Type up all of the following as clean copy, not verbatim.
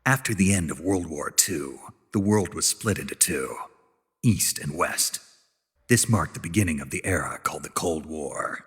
After the end of World War II, the world was split into two, East and West. This marked the beginning of the era called the Cold War.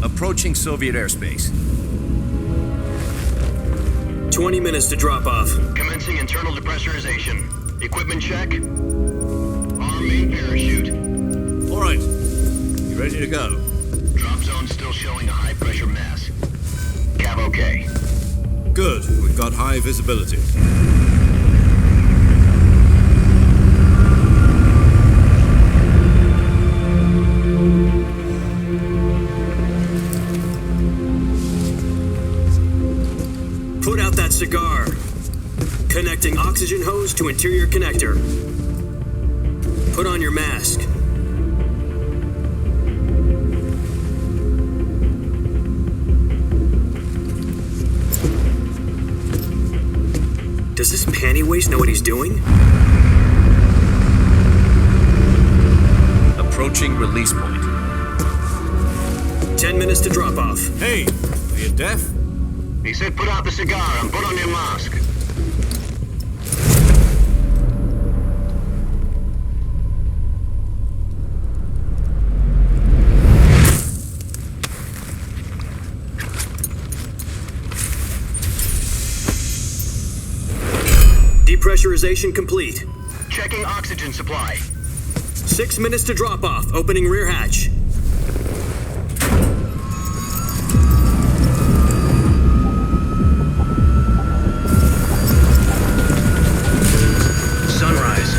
Approaching Soviet airspace. 20 minutes to drop off. Commencing internal depressurization. Equipment check. Arm main parachute. All right. You ready to go? Drop zone still showing a high pressure mass. Cav okay. Good. We've got high visibility. Put out that cigar. Connecting oxygen hose to interior connector. Put on your mask. Does this panty waste know what he's doing? Approaching release point. 10 minutes to drop off. Hey, are you deaf? He said put out the cigar and put on your mask. Depressurization complete. Checking oxygen supply. 6 minutes to drop off. Opening rear hatch. Sunrise.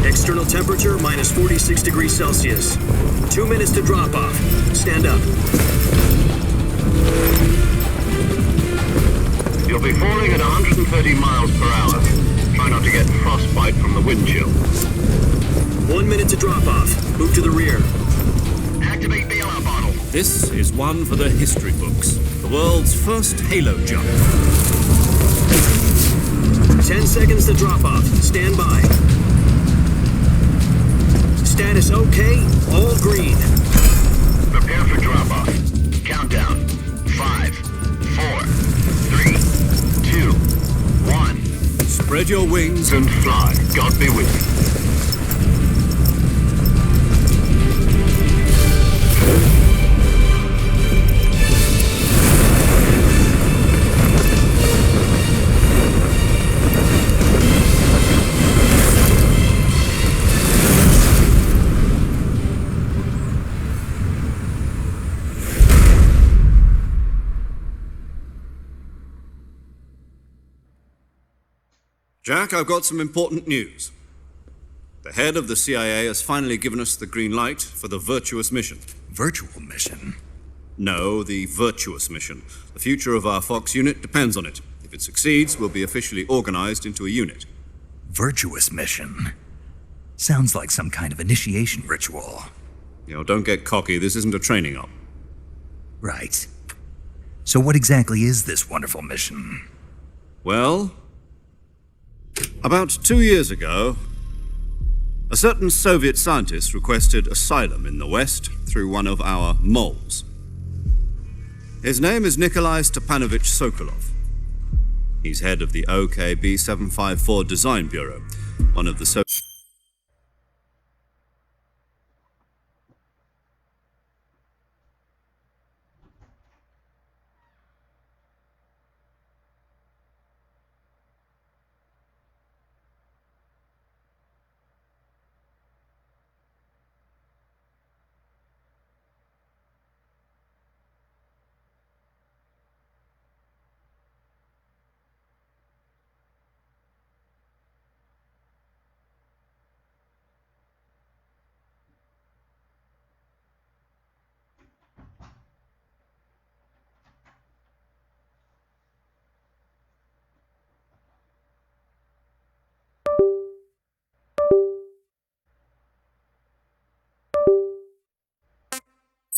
External temperature minus 46 degrees Celsius. 2 minutes to drop off. Stand up. You'll be falling at 130 miles per hour. Try not to get frostbite from the wind chill. 1 minute to drop off. Move to the rear. Activate bailout bottle. This is one for the history books. The world's first halo jump. 10 seconds to drop off. Stand by. Status okay. All green. Prepare for drop-off. Countdown. 5, 4, 3, 2, 1. Spread your wings And fly. God be with you. Jack, I've got some important news. The head of the CIA has finally given us the green light for the Virtuous mission. Virtual mission? No, the Virtuous mission. The future of our Fox unit depends on it. If it succeeds, we'll be officially organized into a unit. Virtuous mission? Sounds like some kind of initiation ritual. You know, don't get cocky. This isn't a training op. Right. So what exactly is this wonderful mission? Well, about 2 years ago, a certain Soviet scientist requested asylum in the West through one of our moles. His name is Nikolai Stepanovich Sokolov. He's head of the OKB 754 Design Bureau, one of the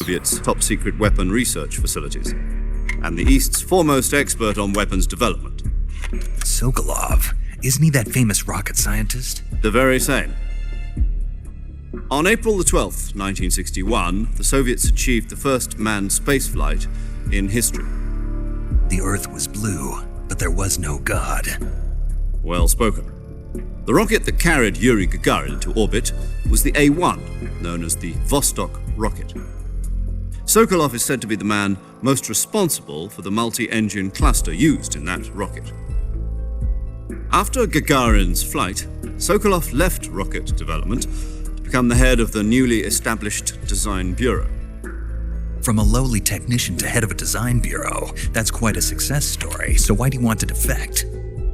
Soviet's top-secret weapon research facilities, and the East's foremost expert on weapons development. Sokolov, isn't he that famous rocket scientist? The very same. On April the 12th, 1961, the Soviets achieved the first manned spaceflight in history. The Earth was blue, but there was no God. Well spoken. The rocket that carried Yuri Gagarin into orbit was the A-1, known as the Vostok rocket. Sokolov is said to be the man most responsible for the multi-engine cluster used in that rocket. After Gagarin's flight, Sokolov left rocket development to become the head of the newly established Design Bureau. From a lowly technician to head of a design bureau, that's quite a success story, so why'd he want to defect?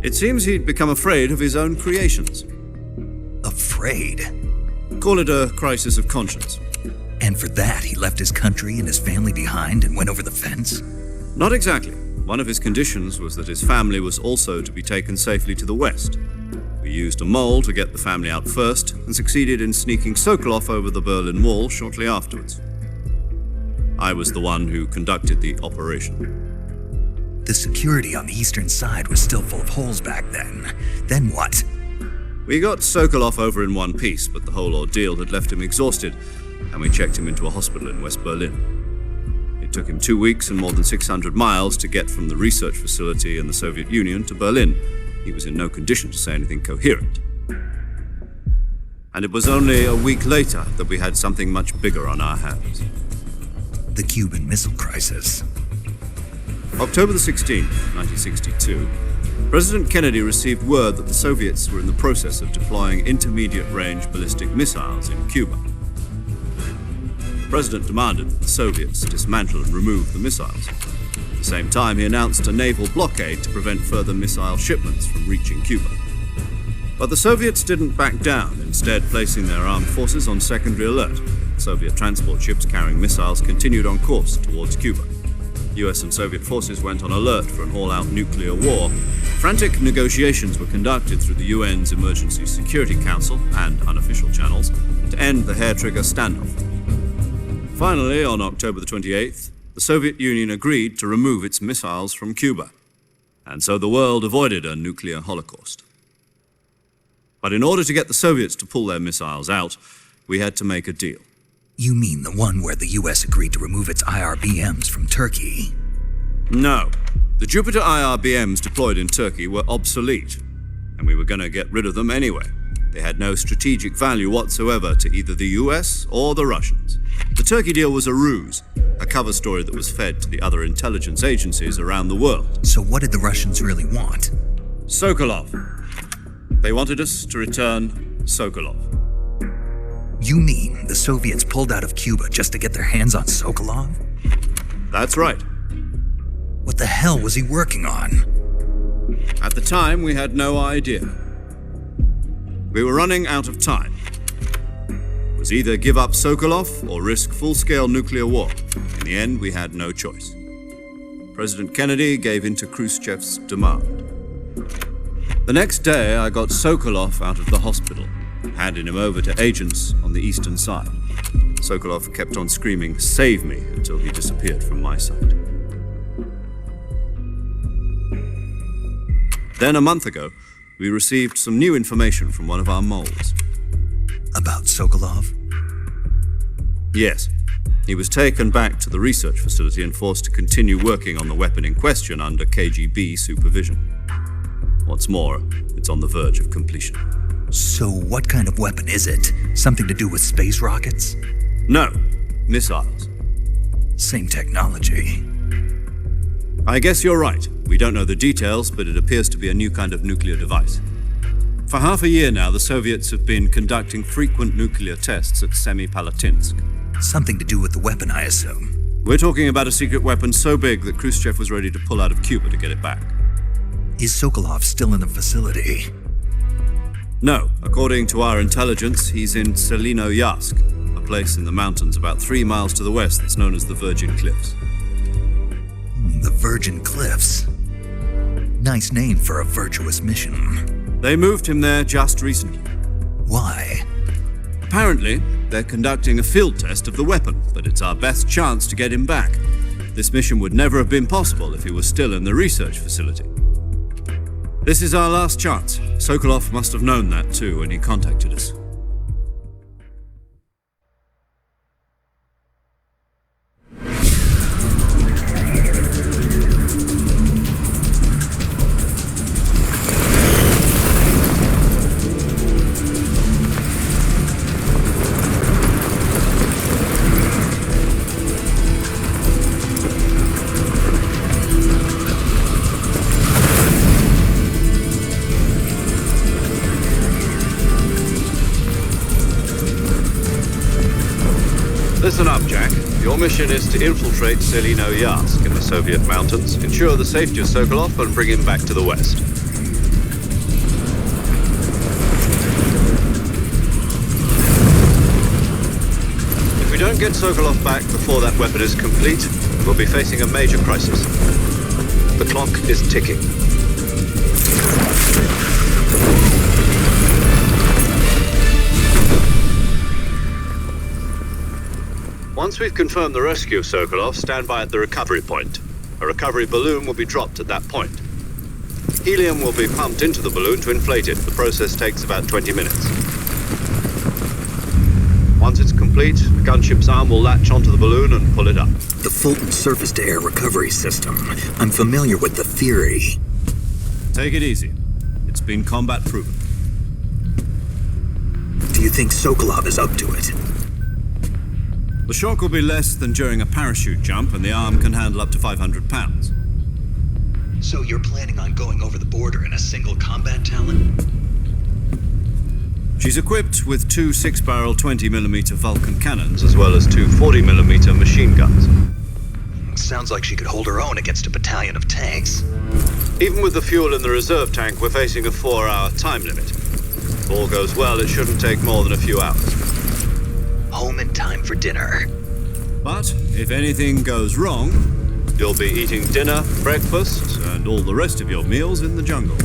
It seems he'd become afraid of his own creations. Afraid? Call it a crisis of conscience. And for that, he left his country and his family behind and went over the fence? Not exactly. One of his conditions was that his family was also to be taken safely to the West. We used a mole to get the family out first and succeeded in sneaking Sokolov over the Berlin Wall shortly afterwards. I was the one who conducted the operation. The security on the eastern side was still full of holes back then. Then what? We got Sokolov over in one piece, but the whole ordeal had left him exhausted, and we checked him into a hospital in West Berlin. It took him 2 weeks and more than 600 miles to get from the research facility in the Soviet Union to Berlin. He was in no condition to say anything coherent. And it was only a week later that we had something much bigger on our hands. The Cuban Missile Crisis. October the 16th, 1962, President Kennedy received word that the Soviets were in the process of deploying intermediate-range ballistic missiles in Cuba. The President demanded that the Soviets dismantle and remove the missiles. At the same time, he announced a naval blockade to prevent further missile shipments from reaching Cuba. But the Soviets didn't back down, instead placing their armed forces on secondary alert. Soviet transport ships carrying missiles continued on course towards Cuba. US and Soviet forces went on alert for an all-out nuclear war. Frantic negotiations were conducted through the UN's Emergency Security Council and unofficial channels to end the hair-trigger standoff. Finally, on October the 28th, the Soviet Union agreed to remove its missiles from Cuba, and so the world avoided a nuclear holocaust. But in order to get the Soviets to pull their missiles out, we had to make a deal. You mean the one where the US agreed to remove its IRBMs from Turkey? No. The Jupiter IRBMs deployed in Turkey were obsolete, and we were going to get rid of them anyway. They had no strategic value whatsoever to either the US or the Russians. The Turkey deal was a ruse, a cover story that was fed to the other intelligence agencies around the world. So what did the Russians really want? Sokolov. They wanted us to return Sokolov. You mean the Soviets pulled out of Cuba just to get their hands on Sokolov? That's right. What the hell was he working on? At the time, we had no idea. We were running out of time. It was either give up Sokolov or risk full-scale nuclear war. In the end, we had no choice. President Kennedy gave in to Khrushchev's demand. The next day, I got Sokolov out of the hospital, handing him over to agents on the eastern side. Sokolov kept on screaming, "Save me," until he disappeared from my sight. Then a month ago, we received some new information from one of our moles. About Sokolov? Yes. He was taken back to the research facility and forced to continue working on the weapon in question under KGB supervision. What's more, it's on the verge of completion. So what kind of weapon is it? Something to do with space rockets? No, missiles. Same technology. I guess you're right. We don't know the details, but it appears to be a new kind of nuclear device. For half a year now, the Soviets have been conducting frequent nuclear tests at Semipalatinsk. Something to do with the weapon, I assume. We're talking about a secret weapon so big that Khrushchev was ready to pull out of Cuba to get it back. Is Sokolov still in the facility? No, according to our intelligence, he's in Selinoyarsk, a place in the mountains about 3 miles to the west that's known as the Virgin Cliffs. The Virgin Cliffs. Nice name for a virtuous mission. They moved him there just recently. Why? Apparently, they're conducting a field test of the weapon, but it's our best chance to get him back. This mission would never have been possible if he was still in the research facility. This is our last chance. Sokolov must have known that too when he contacted us. Listen up, Jack. Your mission is to infiltrate Selino-Yarsk in the Soviet mountains, ensure the safety of Sokolov, and bring him back to the West. If we don't get Sokolov back before that weapon is complete, we'll be facing a major crisis. The clock is ticking. Once we've confirmed the rescue of Sokolov, stand by at the recovery point. A recovery balloon will be dropped at that point. Helium will be pumped into the balloon to inflate it. The process takes about 20 minutes. Once it's complete, the gunship's arm will latch onto the balloon and pull it up. The Fulton surface-to-air recovery system. I'm familiar with the theory. Take it easy. It's been combat proven. Do you think Sokolov is up to it? The shock will be less than during a parachute jump, and the arm can handle up to 500 pounds. So you're planning on going over the border in a single combat Talon? She's equipped with two 6-barrel 20mm Vulcan cannons, as well as two 40mm machine guns. Sounds like she could hold her own against a battalion of tanks. Even with the fuel in the reserve tank, we're facing a 4-hour time limit. If all goes well, it shouldn't take more than a few hours. Home in time for dinner. But if anything goes wrong, you'll be eating dinner, breakfast, and all the rest of your meals in the jungle.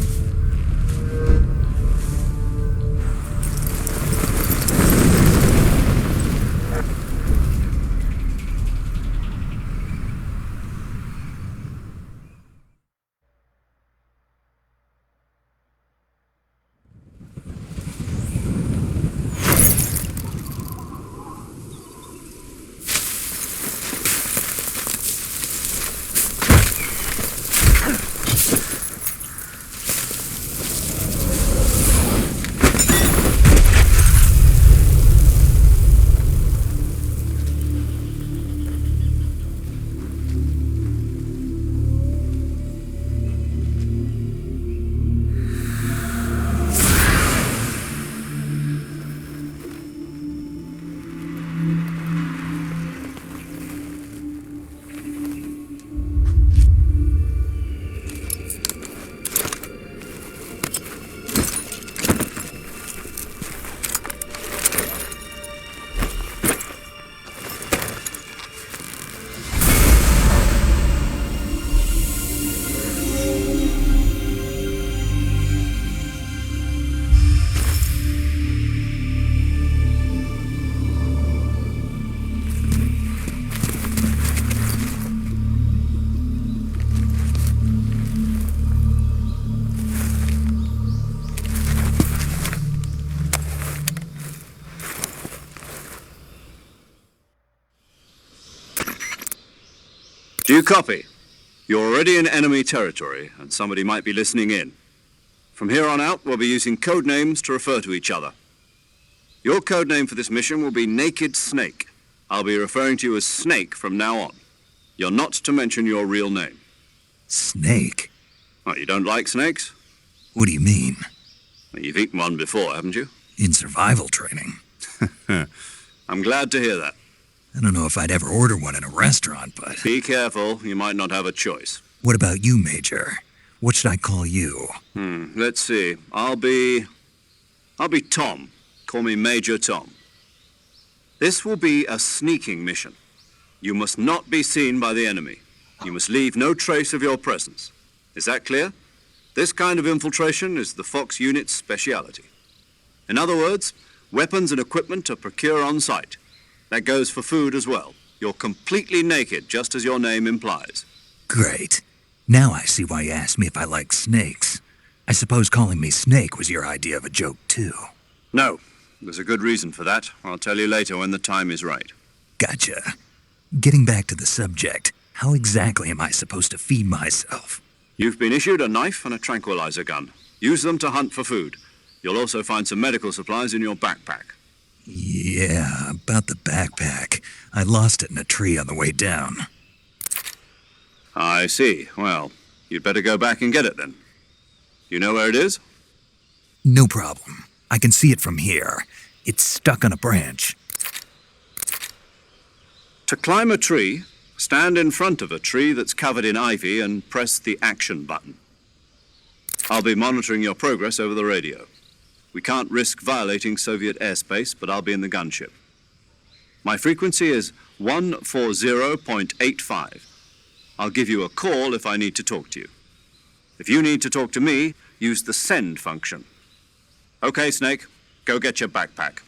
Do you copy? You're already in enemy territory, and somebody might be listening in. From here on out, we'll be using code names to refer to each other. Your code name for this mission will be Naked Snake. I'll be referring to you as Snake from now on. You're not to mention your real name. Snake? Well, you don't like snakes? What do you mean? Well, you've eaten one before, haven't you? In survival training. I'm glad to hear that. I don't know if I'd ever order one in a restaurant, but... Be careful, you might not have a choice. What about you, Major? What should I call you? Let's see. I'll be Tom. Call me Major Tom. This will be a sneaking mission. You must not be seen by the enemy. You must leave no trace of your presence. Is that clear? This kind of infiltration is the Fox unit's speciality. In other words, Weapons and equipment to procure on site. That goes for food as well. You're completely naked, just as your name implies. Great. Now I see why you asked me if I like snakes. I suppose calling me Snake was your idea of a joke, too. No, there's a good reason for that. I'll tell you later when the time is right. Gotcha. Getting back to the subject, how exactly am I supposed to feed myself? You've been issued a knife and a tranquilizer gun. Use them to hunt for food. You'll also find some medical supplies in your backpack. Yeah, about the backpack. I lost it in a tree on the way down. I see. Well, you'd better go back and get it then. You know where it is? No problem. I can see it from here. It's stuck on a branch. To climb a tree, stand in front of a tree that's covered in ivy and press the action button. I'll be monitoring your progress over the radio. We can't risk violating Soviet airspace, but I'll be in the gunship. My frequency is 140.85. I'll give you a call if I need to talk to you. If you need to talk to me, use the send function. Okay, Snake, go get your backpack.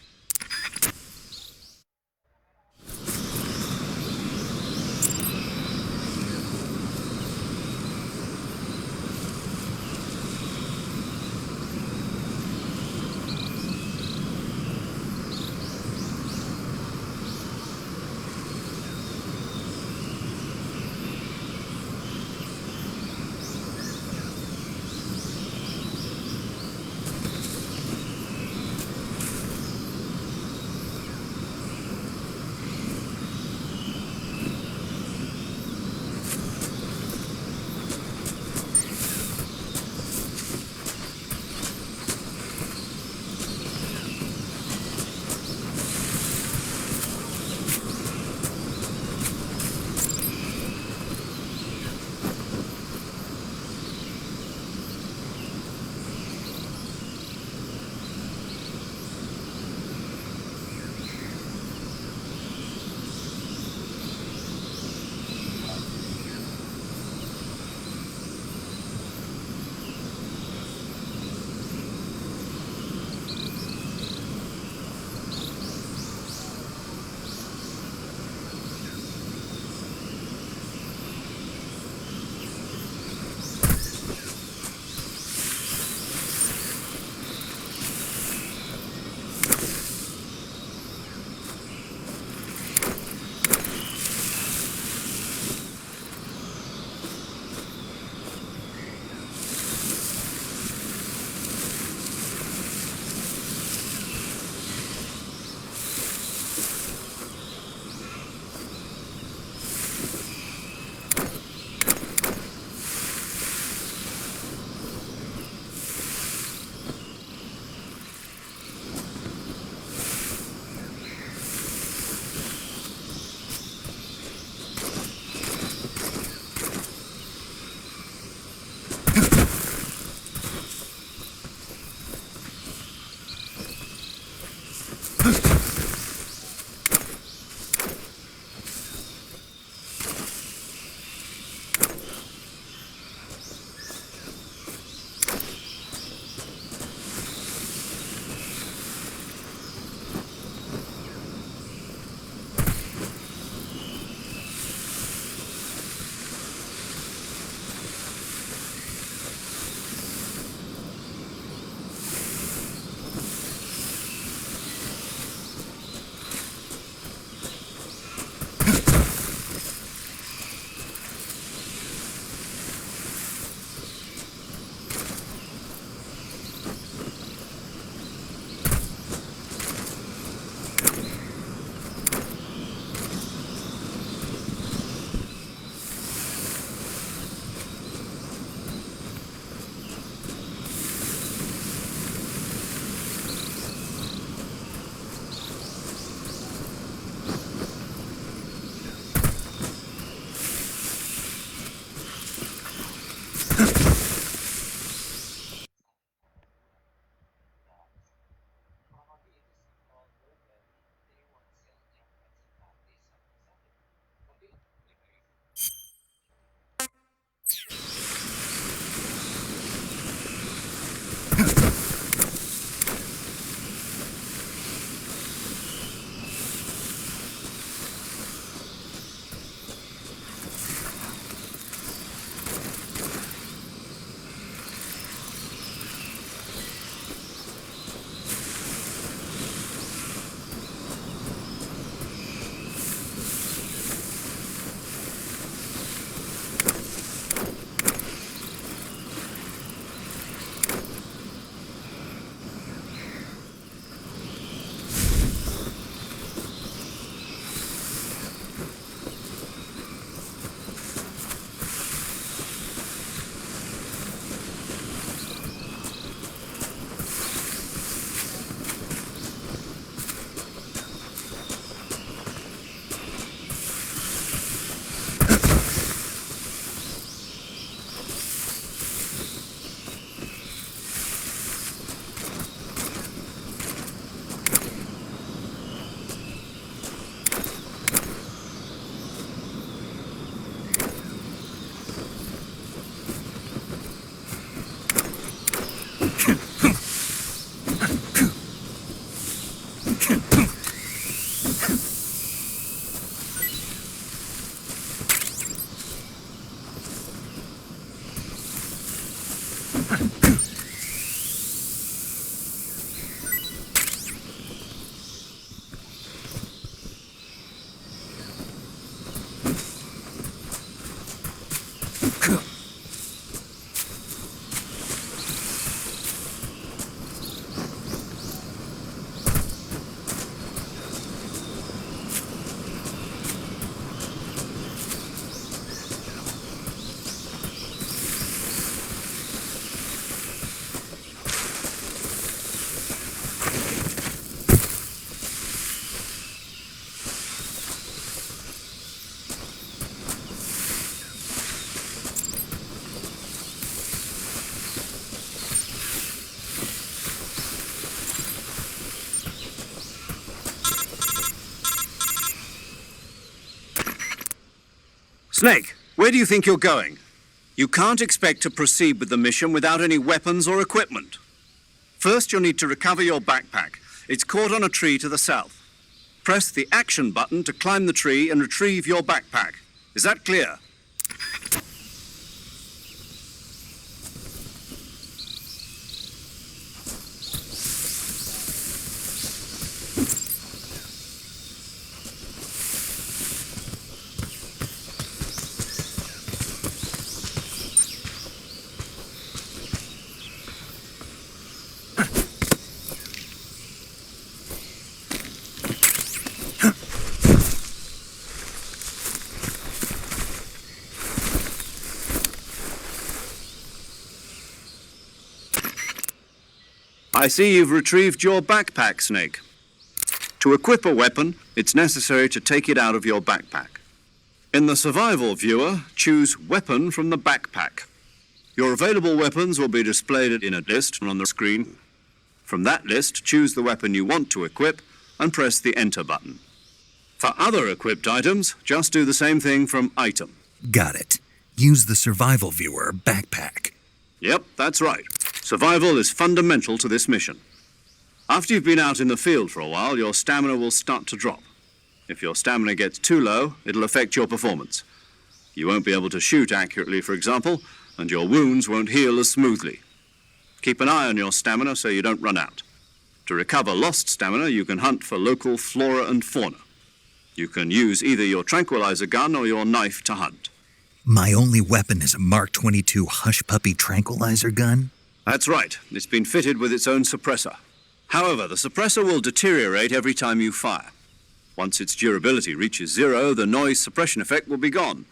Snake, where do you think you're going? You can't expect to proceed with the mission without any weapons or equipment. First, you'll need to recover your backpack. It's caught on a tree to the south. Press the action button to climb the tree and retrieve your backpack. Is that clear? I see you've retrieved your backpack, Snake. To equip a weapon, it's necessary to take it out of your backpack. In the survival viewer, choose Weapon from the backpack. Your available weapons will be displayed in a list on the screen. From that list, choose the weapon you want to equip and press the Enter button. For other equipped items, just do the same thing from Item. Got it. Use the survival viewer backpack. Yep, that's right. Survival is fundamental to this mission. After you've been out in the field for a while, your stamina will start to drop. If your stamina gets too low, it'll affect your performance. You won't be able to shoot accurately, for example, and your wounds won't heal as smoothly. Keep an eye on your stamina so you don't run out. To recover lost stamina, you can hunt for local flora and fauna. You can use either your tranquilizer gun or your knife to hunt. My only weapon is a Mark 22 Hush Puppy tranquilizer gun? That's right. It's been fitted with its own suppressor. However, the suppressor will deteriorate every time you fire. Once its durability reaches 0, the noise suppression effect will be gone.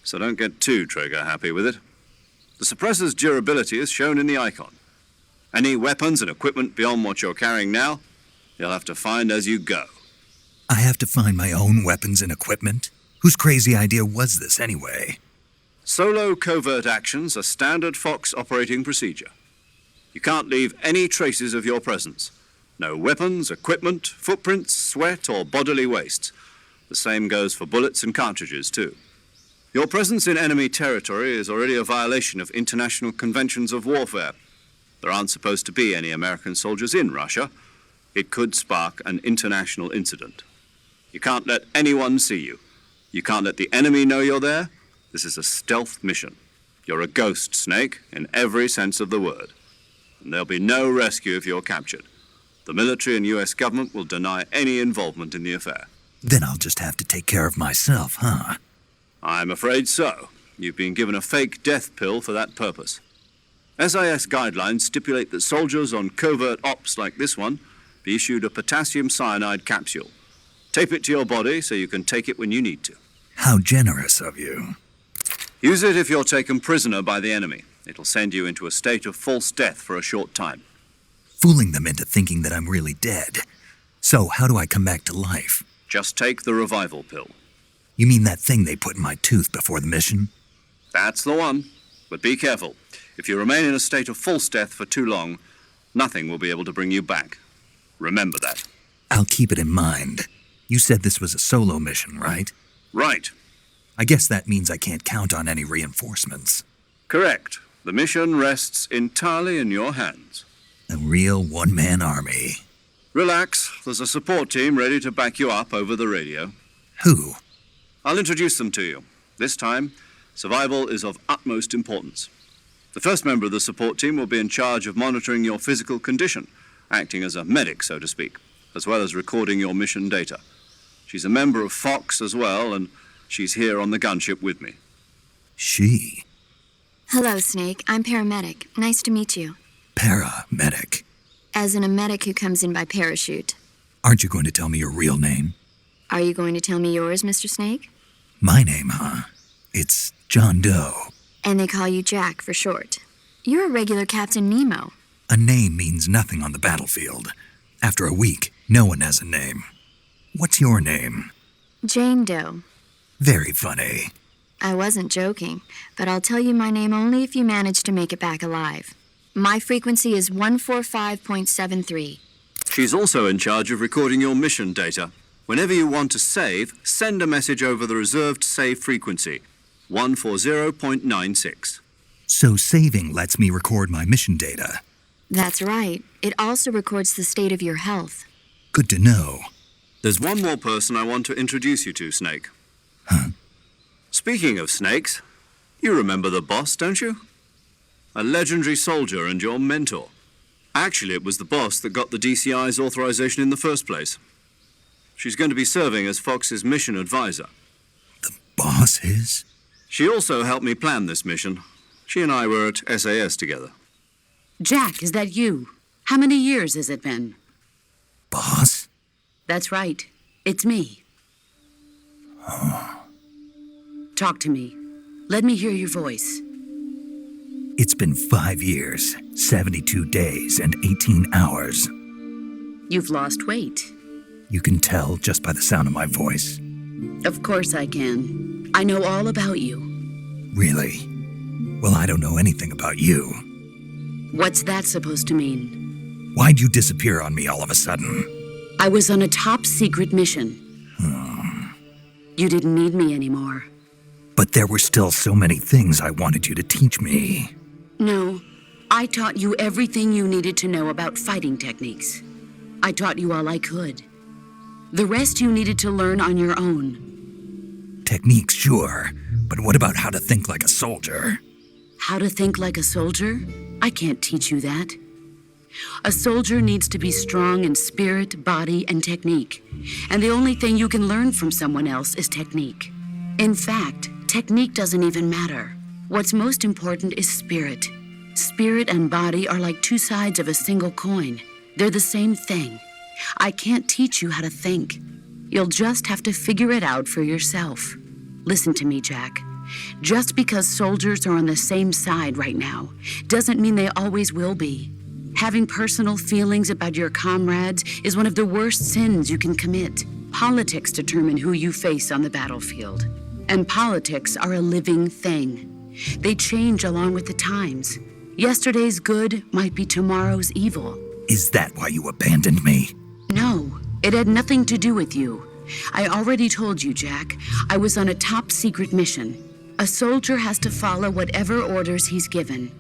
So don't get too trigger-happy with it. The suppressor's durability is shown in the icon. Any weapons and equipment beyond what you're carrying now, you'll have to find as you go. I have to find my own weapons and equipment? Whose crazy idea was this anyway? Solo covert actions are standard Fox operating procedure. You can't leave any traces of your presence. No weapons, equipment, footprints, sweat, or bodily wastes. The same goes for bullets and cartridges, too. Your presence in enemy territory is already a violation of international conventions of warfare. There aren't supposed to be any American soldiers in Russia. It could spark an international incident. You can't let anyone see you. You can't let the enemy know you're there. This is a stealth mission. You're a ghost, Snake, in every sense of the word. And there'll be no rescue if you're captured. The military and U.S. government will deny any involvement in the affair. Then I'll just have to take care of myself, huh? I'm afraid so. You've been given a fake death pill for that purpose. SIS guidelines stipulate that soldiers on covert ops like this one be issued a potassium cyanide capsule. Tape it to your body so you can take it when you need to. How generous of you. Use it if you're taken prisoner by the enemy. It'll send you into a state of false death for a short time. Fooling them into thinking that I'm really dead. So how do I come back to life? Just take the revival pill. You mean that thing they put in my tooth before the mission? That's the one. But be careful. If you remain in a state of false death for too long, nothing will be able to bring you back. Remember that. I'll keep it in mind. You said this was a solo mission, right? Right. I guess that means I can't count on any reinforcements. Correct. The mission rests entirely in your hands. A real one-man army. Relax. There's a support team ready to back you up over the radio. Who? I'll introduce them to you. This time, survival is of utmost importance. The first member of the support team will be in charge of monitoring your physical condition, acting as a medic, so to speak, as well as recording your mission data. She's a member of Fox as well, and she's here on the gunship with me. She? Hello, Snake. I'm paramedic. Nice to meet you. Paramedic. As in a medic who comes in by parachute. Aren't you going to tell me your real name? Are you going to tell me yours, Mr. Snake? My name, huh? It's John Doe. And they call you Jack for short. You're a regular Captain Nemo. A name means nothing on the battlefield. After a week, no one has a name. What's your name? Jane Doe. Very funny. I wasn't joking, but I'll tell you my name only if you manage to make it back alive. My frequency is 145.73. She's also in charge of recording your mission data. Whenever you want to save, send a message over the reserved save frequency, 140.96. So saving lets me record my mission data. That's right. It also records the state of your health. Good to know. There's one more person I want to introduce you to, Snake. Huh? Speaking of snakes, you remember the boss, don't you? A legendary soldier and your mentor. Actually, it was the boss that got the DCI's authorization in the first place. She's going to be serving as Fox's mission advisor. The boss is? She also helped me plan this mission. She and I were at SAS together. Jack, is that you? How many years has it been? Boss? That's right. It's me. Talk to me. Let me hear your voice. It's been 5 years, 72 days, and 18 hours. You've lost weight. You can tell just by the sound of my voice. Of course I can. I know all about you. Really? Well, I don't know anything about you. What's that supposed to mean? Why'd you disappear on me all of a sudden? I was on a top secret mission. You didn't need me anymore. But there were still so many things I wanted you to teach me. No, I taught you everything you needed to know about fighting techniques. I taught you all I could. The rest you needed to learn on your own. Techniques, sure. But what about how to think like a soldier? How to think like a soldier? I can't teach you that. A soldier needs to be strong in spirit, body, and technique. And the only thing you can learn from someone else is technique. In fact, technique doesn't even matter. What's most important is spirit. Spirit and body are like two sides of a single coin. They're the same thing. I can't teach you how to think. You'll just have to figure it out for yourself. Listen to me, Jack. Just because soldiers are on the same side right now doesn't mean they always will be. Having personal feelings about your comrades is one of the worst sins you can commit. Politics determine who you face on the battlefield. And politics are a living thing. They change along with the times. Yesterday's good might be tomorrow's evil. Is that why you abandoned me? No, it had nothing to do with you. I already told you, Jack. I was on a top secret mission. A soldier has to follow whatever orders he's given.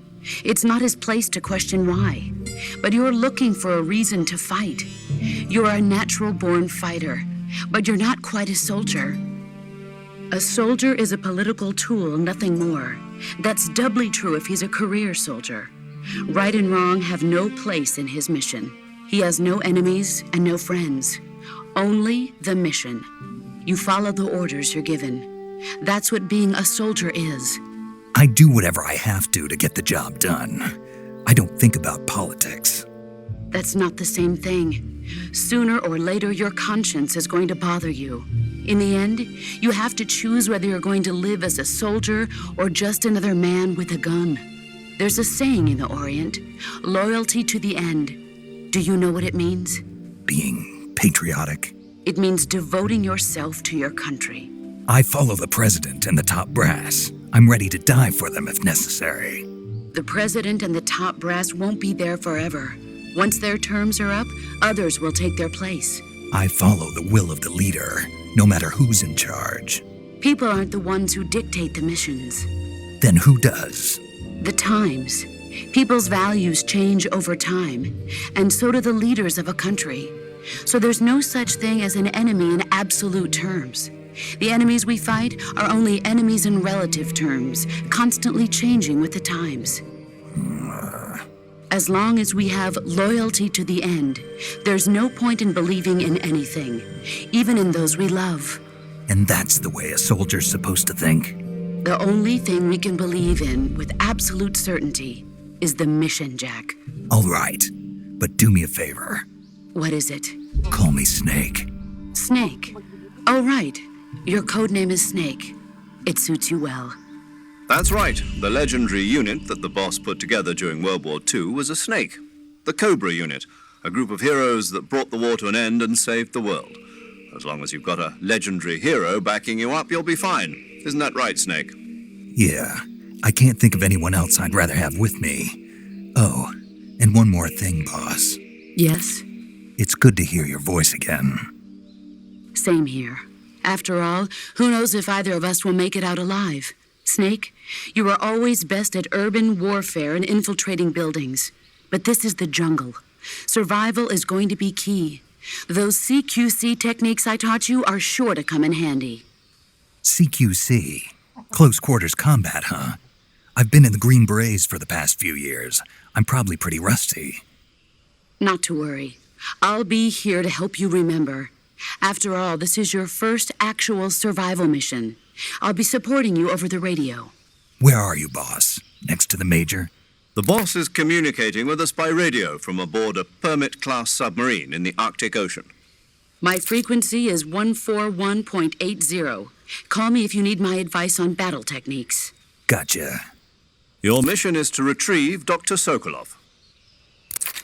It's not his place to question why. But you're looking for a reason to fight. You're a natural-born fighter, but you're not quite a soldier. A soldier is a political tool, nothing more. That's doubly true if he's a career soldier. Right and wrong have no place in his mission. He has no enemies and no friends. Only the mission. You follow the orders you're given. That's what being a soldier is. I do whatever I have to get the job done. I don't think about politics. That's not the same thing. Sooner or later, your conscience is going to bother you. In the end, you have to choose whether you're going to live as a soldier or just another man with a gun. There's a saying in the Orient, loyalty to the end. Do you know what it means? Being patriotic. It means devoting yourself to your country. I follow the president and the top brass. I'm ready to die for them if necessary. The president and the top brass won't be there forever. Once their terms are up, others will take their place. I follow the will of the leader, no matter who's in charge. People aren't the ones who dictate the missions. Then who does? The times. People's values change over time, and so do the leaders of a country. So there's no such thing as an enemy in absolute terms. The enemies we fight are only enemies in relative terms, constantly changing with the times. As long as we have loyalty to the end, there's no point in believing in anything, even in those we love. And that's the way a soldier's supposed to think? The only thing we can believe in with absolute certainty is the mission, Jack. All right, but do me a favor. What is it? Call me Snake. Snake. Oh, right. Your code name is Snake. It suits you well. That's right. The legendary unit that the boss put together during World War II was a snake. The Cobra unit, a group of heroes that brought the war to an end and saved the world. As long as you've got a legendary hero backing you up, you'll be fine. Isn't that right, Snake? Yeah, I can't think of anyone else I'd rather have with me. Oh, and one more thing, boss. Yes? It's good to hear your voice again. Same here. After all, who knows if either of us will make it out alive? Snake, you are always best at urban warfare and infiltrating buildings. But this is the jungle. Survival is going to be key. Those CQC techniques I taught you are sure to come in handy. CQC? Close quarters combat, huh? I've been in the Green Berets for the past few years. I'm probably pretty rusty. Not to worry. I'll be here to help you remember. After all, this is your first actual survival mission. I'll be supporting you over the radio. Where are you, boss? Next to the Major? The boss is communicating with us by radio from aboard a Permit-class submarine in the Arctic Ocean. My frequency is 141.80. Call me if you need my advice on battle techniques. Gotcha. Your mission is to retrieve Dr. Sokolov.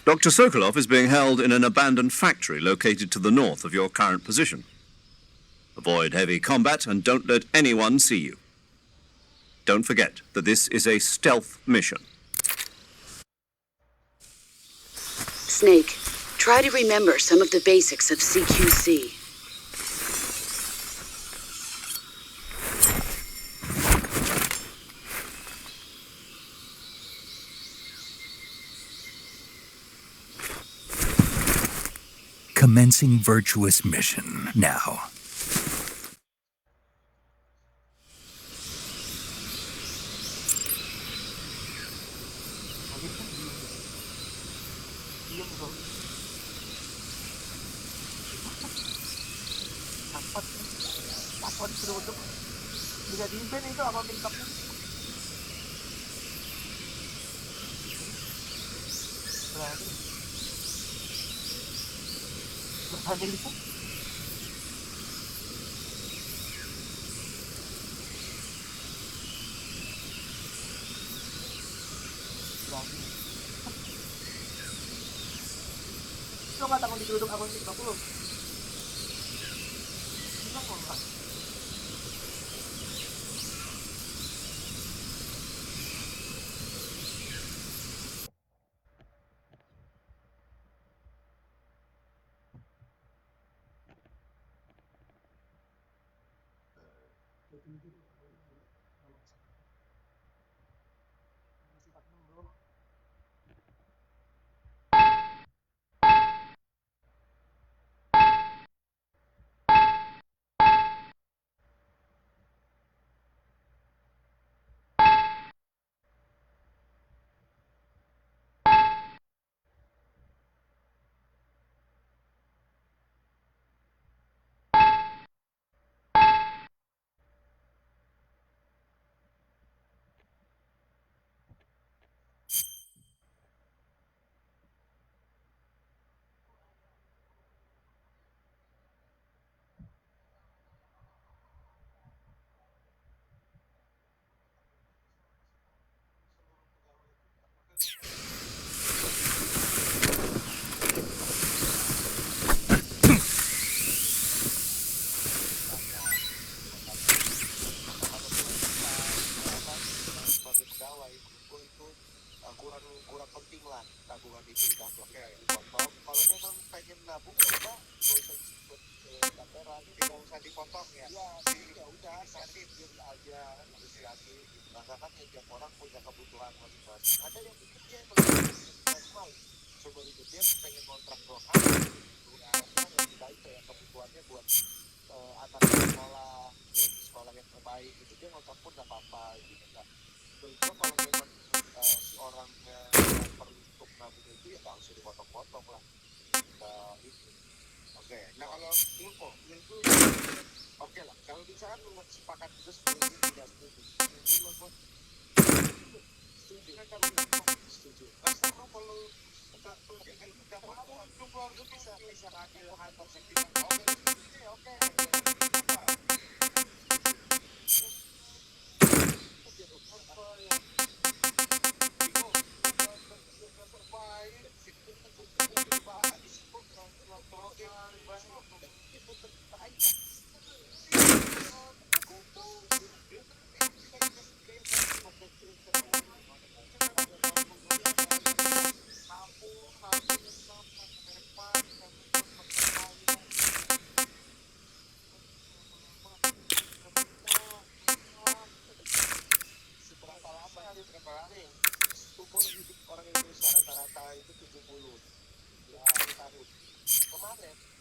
Dr. Sokolov is being held in an abandoned factory located to the north of your current position. Avoid heavy combat and don't let anyone see you. Don't forget that this is a stealth mission. Snake, try to remember some of the basics of CQC. Commencing virtuous mission now.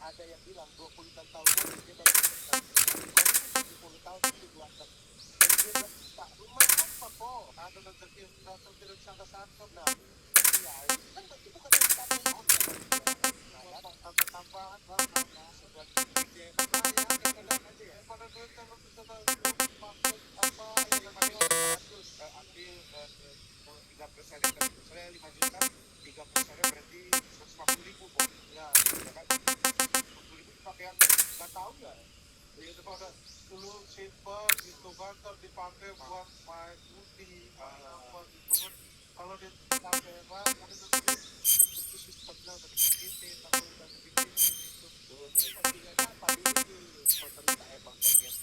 ada yang bilang 26 tahun lagi dia baru 70 tahun itu buatan. Jadi dia bilang, Pak, rumah apa po? Ada rezeki sana sana. Nah, iya, kan itu bukan yang kami tambah-tambahan lah, sebuah ide kebayang, kadang aja ya. Pada duit kalau kita maksud apa yang namanya 100 ambil 3% saya 5 juta, 3% berarti 150.000 po. Ya, kan 150.000 dipakai yang nggak tahu nggak? Ya itu pada dulu simple gitu kan, dipakai buat main judi, apa gitu kan. Kalau dipakai mah mungkin itu sistemnya udah dibikin, atau udah dibikin gitu. Pastinya apa dulu di pemerintah emang pengen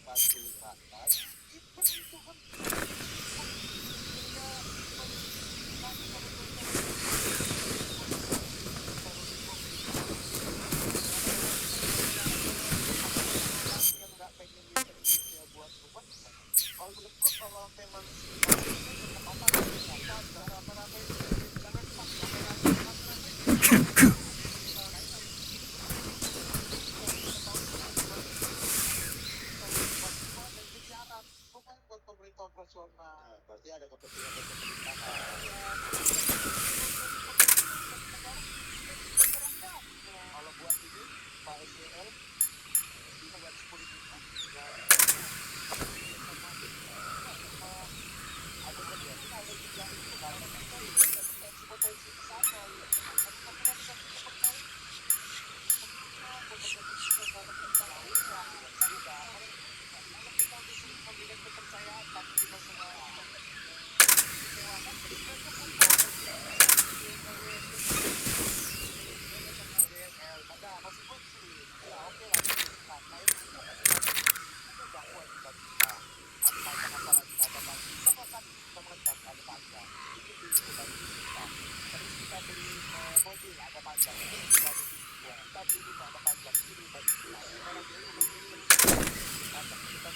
bantu rakyat. Itu kan yang nggak pengen dia buat rumah. Kalau menurutku kalau memang apa-apa itu jangan bukan buat pemerintah operasional. Berarti ada kepentingan dari pemerintahan. Kalau buat ini Pak SEL bisa buat 10 juta. Ada yang itu karena potensi ke sana. Kepercayaan tapi kita semua ada maksudku sih ya oke lah main bahwa kita apa kan pemerintah ada pajak itu diikutan kita terus kita beli mobil ada pajak itu kita beli rumah ada pajak itu dibagi kita kalau dia beli pajak kita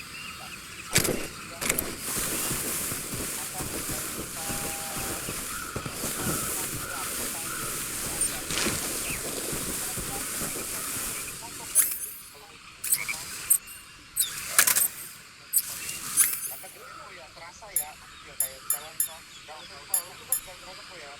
terasa ya kayak jalan kalau itu kan gak terasa kok ya.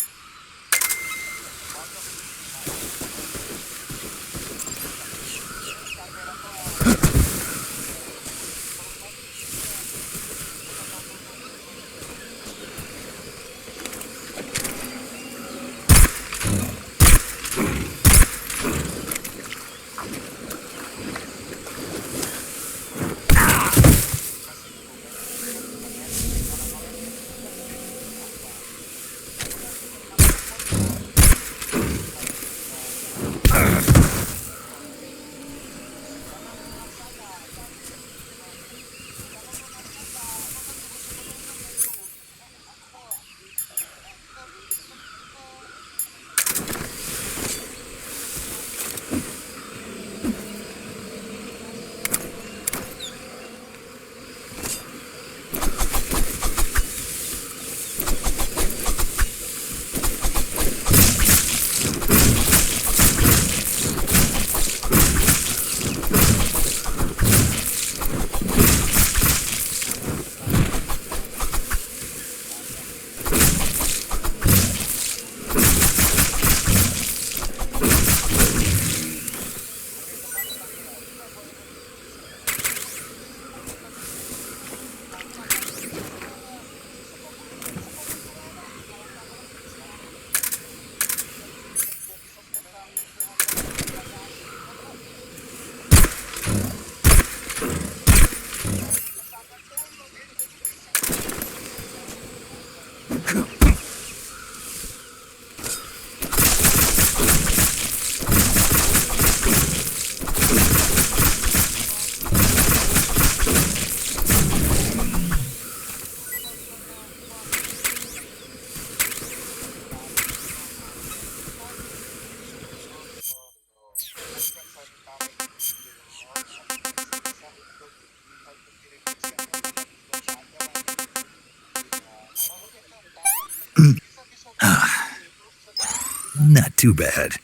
Not too bad.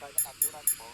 banyak aturan po.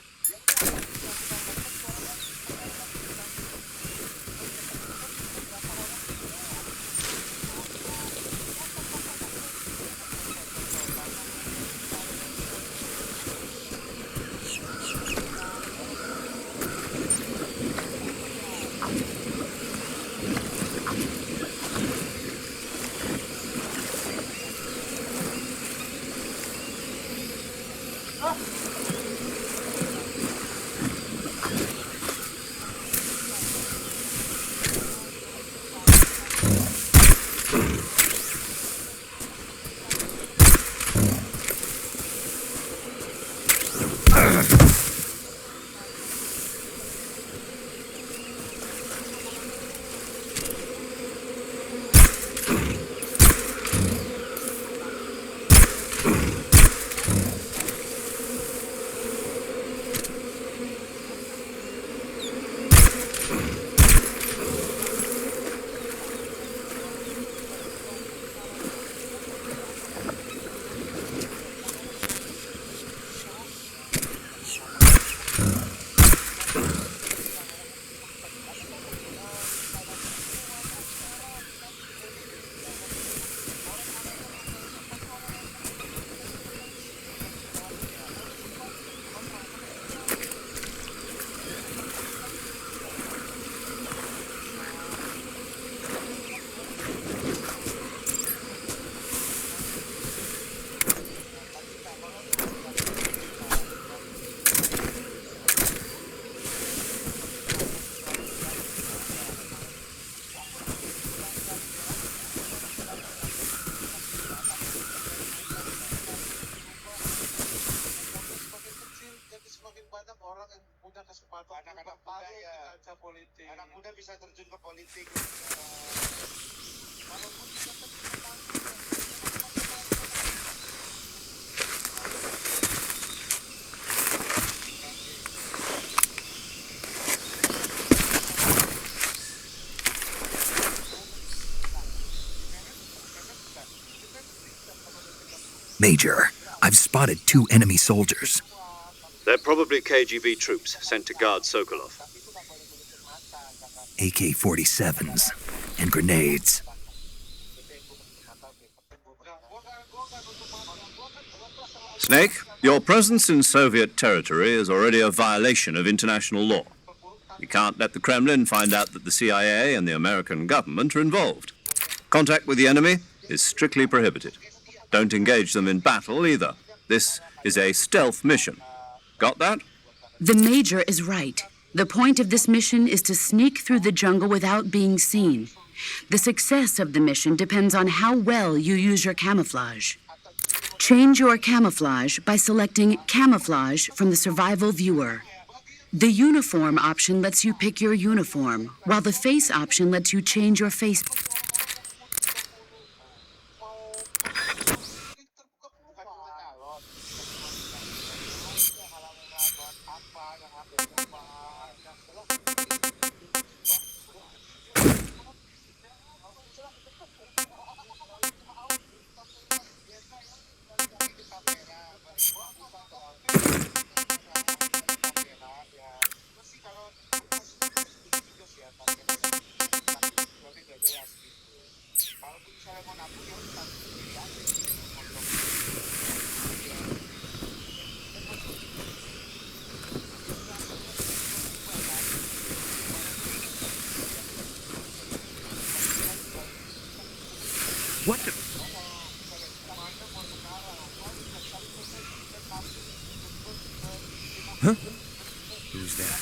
Anak-anak muda ya, anak muda bisa terjun ke politik. Major, I've spotted 2 enemy soldiers. They're probably KGB troops sent to guard Sokolov. AK-47s and grenades. Snake, your presence in Soviet territory is already a violation of international law. You can't let the Kremlin find out that the CIA and the American government are involved. Contact with the enemy is strictly prohibited. Don't engage them in battle either. This is a stealth mission. Got that? The Major is right. The point of this mission is to sneak through the jungle without being seen. The success of the mission depends on how well you use your camouflage. Change your camouflage by selecting Camouflage from the Survival Viewer. The Uniform option lets you pick your uniform, while the Face option lets you change your face. What the... Huh? Who's that?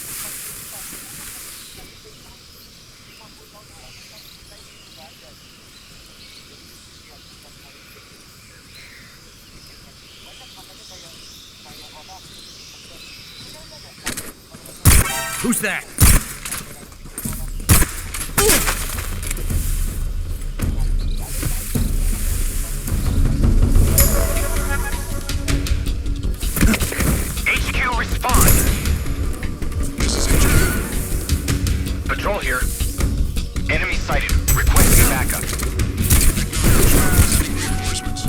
Who's that? HQ, respond! This is HQ. Patrol here. Enemy sighted. Requesting backup. Reinforcements.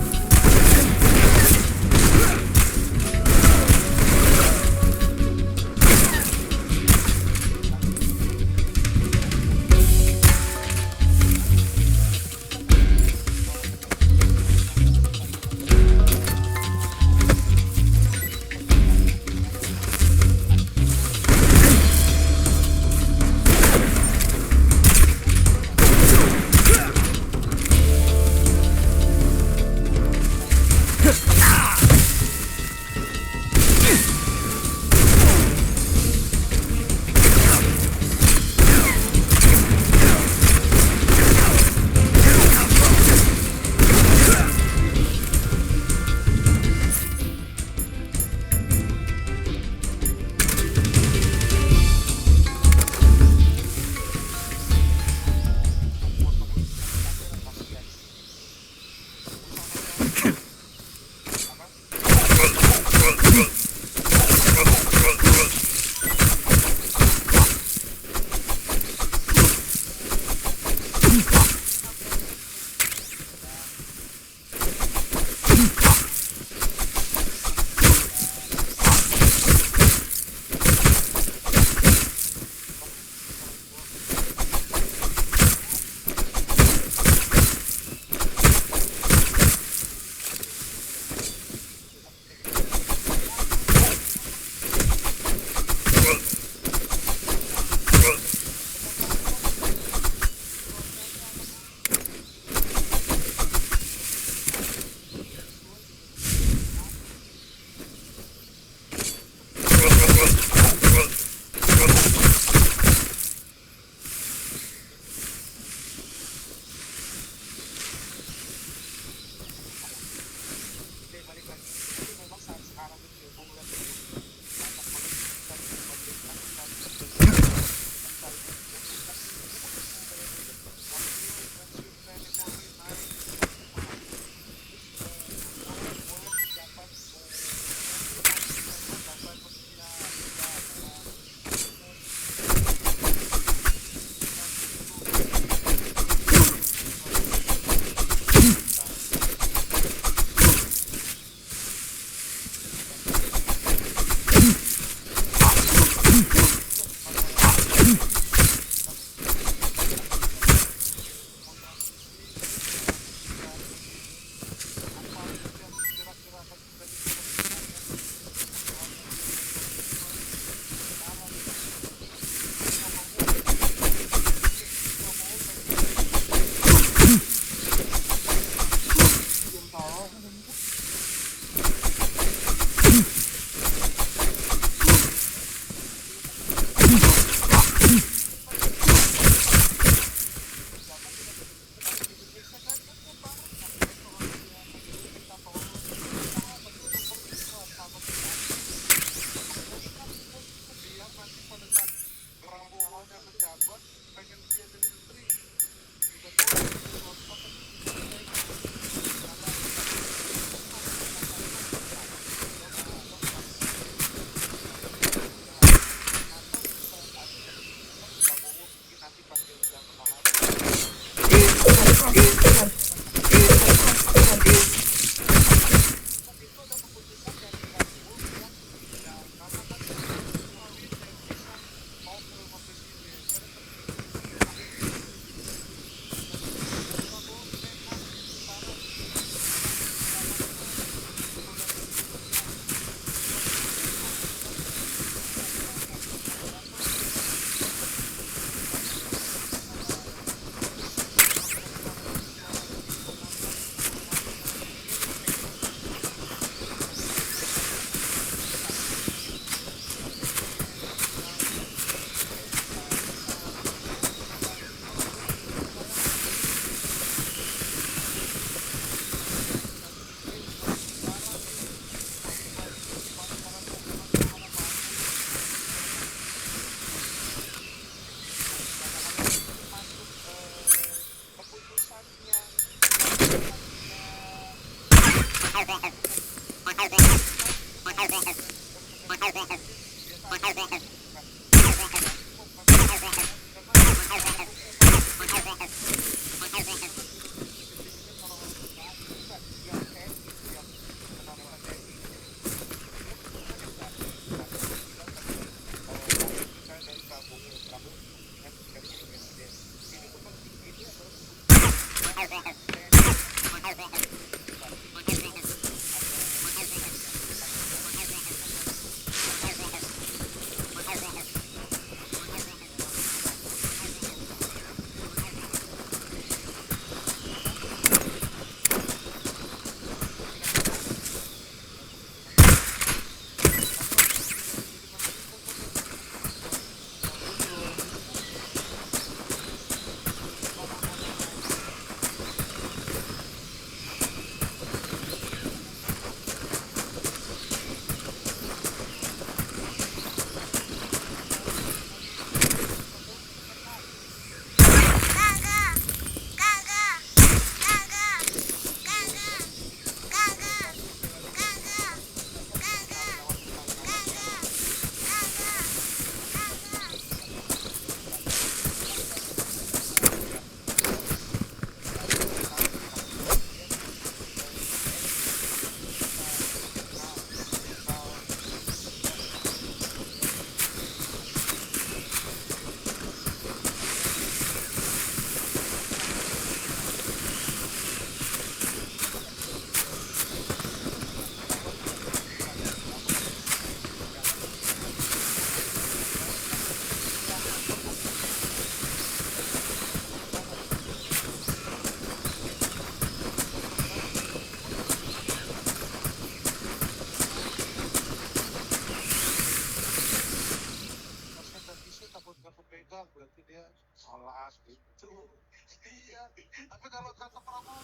Berarti dia sholat gitu. Iya, tapi kalau kata Prabowo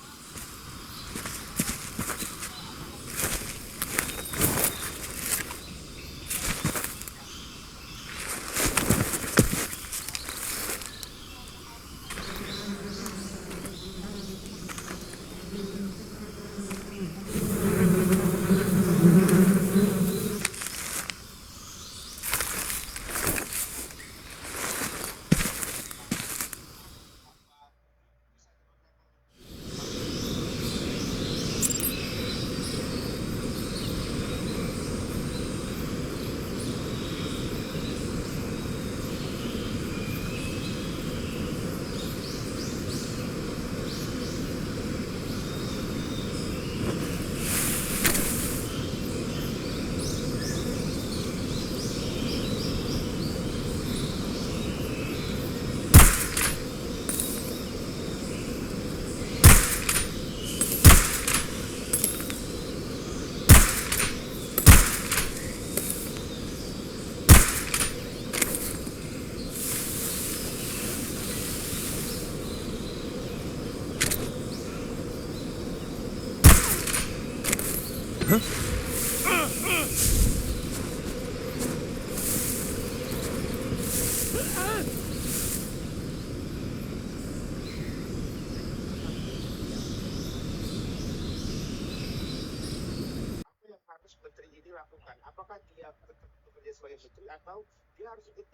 harus menteri ini lakukan? Apakah dia tetap bekerja sebagai menteri atau dia harus ikut